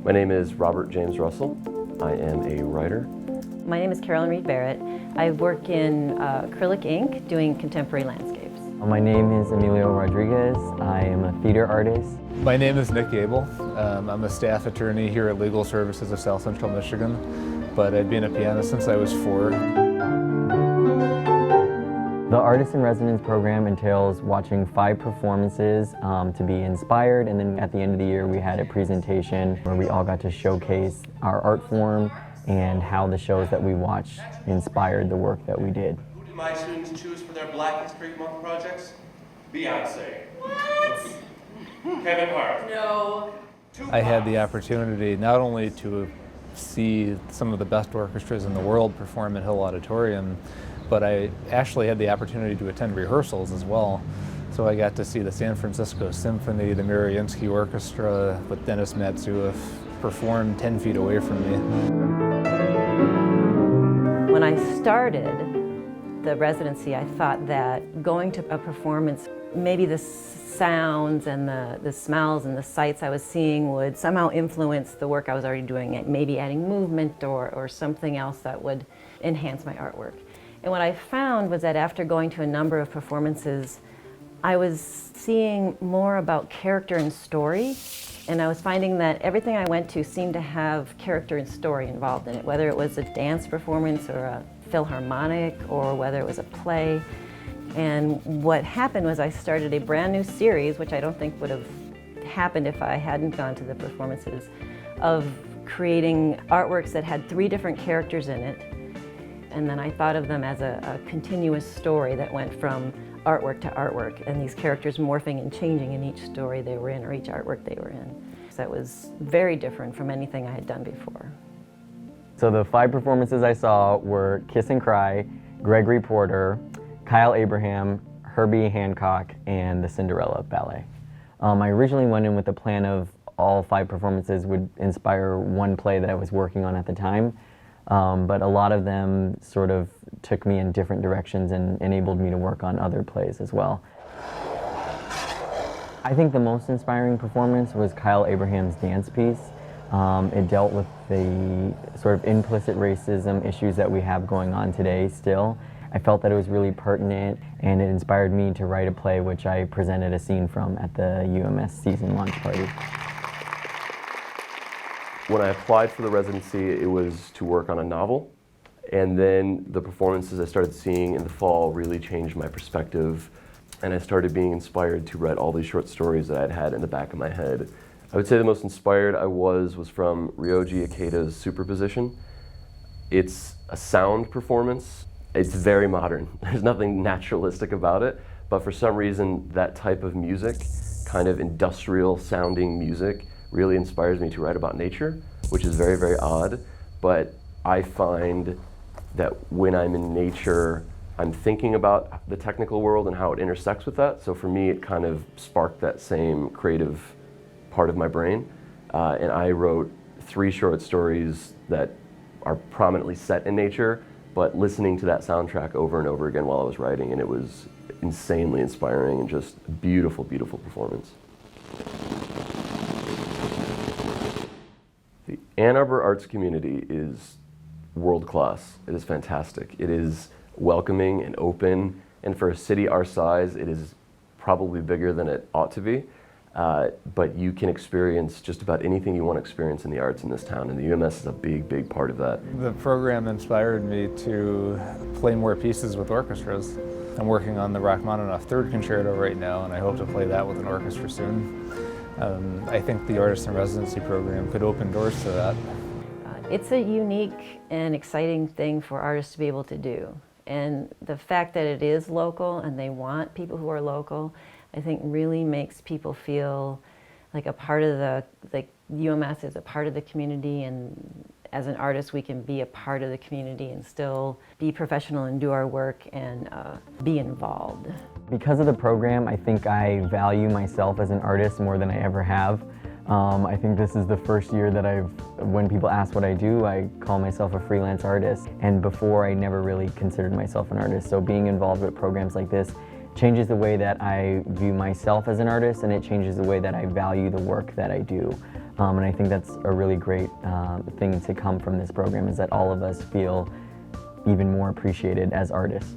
My name is Robert James Russell. I am a writer. My name is Carolyn Reed Barrett. I work in acrylic ink doing contemporary landscapes. My name is Emilio Rodriguez. I am a theater artist. My name is Nick Gable. I'm a staff attorney here at Legal Services of South Central Michigan, but I've been a pianist since I was 4. The Artist in Residence program entails watching 5 performances to be inspired, and then at the end of the year we had a presentation where we all got to showcase our art form and how the shows that we watched inspired the work that we did. Who did my students choose for their Black History Month projects? Beyonce. What? Kevin Hart. No. I had the opportunity not only to see some of the best orchestras in the world perform at Hill Auditorium, but I actually had the opportunity to attend rehearsals as well. So I got to see the San Francisco Symphony, the Mariinsky Orchestra with Dennis Matsuev perform 10 feet away from me. When I started the residency, I thought that going to a performance, maybe the sounds and the smells and the sights I was seeing would somehow influence the work I was already doing, maybe adding movement or something else that would enhance my artwork. And what I found was that after going to a number of performances, I was seeing more about character and story, and I was finding that everything I went to seemed to have character and story involved in it, whether it was a dance performance or a philharmonic or whether it was a play. And what happened was I started a brand new series, which I don't think would have happened if I hadn't gone to the performances, of creating artworks that had 3 different characters in it. And then I thought of them as a continuous story that went from artwork to artwork, and these characters morphing and changing in each story they were in or each artwork they were in. So that was very different from anything I had done before. So the 5 performances I saw were Kiss and Cry, Gregory Porter, Kyle Abraham, Herbie Hancock, and the Cinderella Ballet. I originally went in with the plan of all 5 performances would inspire one play that I was working on at the time. But a lot of them sort of took me in different directions and enabled me to work on other plays as well. I think the most inspiring performance was Kyle Abraham's dance piece. It dealt with the sort of implicit racism issues that we have going on today still. I felt that it was really pertinent, and it inspired me to write a play which I presented a scene from at the UMS season launch party. When I applied for the residency, it was to work on a novel. And then the performances I started seeing in the fall really changed my perspective. And I started being inspired to write all these short stories that I'd had in the back of my head. I would say the most inspired I was from Ryoji Ikeda's Superposition. It's a sound performance. It's very modern. There's nothing naturalistic about it. But for some reason, that type of music, kind of industrial sounding music, really inspires me to write about nature, which is very, very odd. But I find that when I'm in nature, I'm thinking about the technical world and how it intersects with that. So for me, it kind of sparked that same creative part of my brain. And I wrote 3 short stories that are prominently set in nature, but listening to that soundtrack over and over again while I was writing, and it was insanely inspiring and just beautiful, beautiful performance. The Ann Arbor arts community is world-class. It is fantastic. It is welcoming and open, and for a city our size, it is probably bigger than it ought to be. But you can experience just about anything you want to experience in the arts in this town, and the UMS is a big, big part of that. The program inspired me to play more pieces with orchestras. I'm working on the Rachmaninoff Third Concerto right now, and I hope to play that with an orchestra soon. I think the Artist in Residency program could open doors to that. It's a unique and exciting thing for artists to be able to do. And the fact that it is local and they want people who are local, I think really makes people feel like a part of the UMS is a part of the community, and as an artist we can be a part of the community and still be professional and do our work and be involved. Because of the program, I think I value myself as an artist more than I ever have. I think this is the first year that when people ask what I do, I call myself a freelance artist. And before, I never really considered myself an artist. So being involved with programs like this changes the way that I view myself as an artist, and it changes the way that I value the work that I do. And I think that's a really great thing to come from this program, is that all of us feel even more appreciated as artists.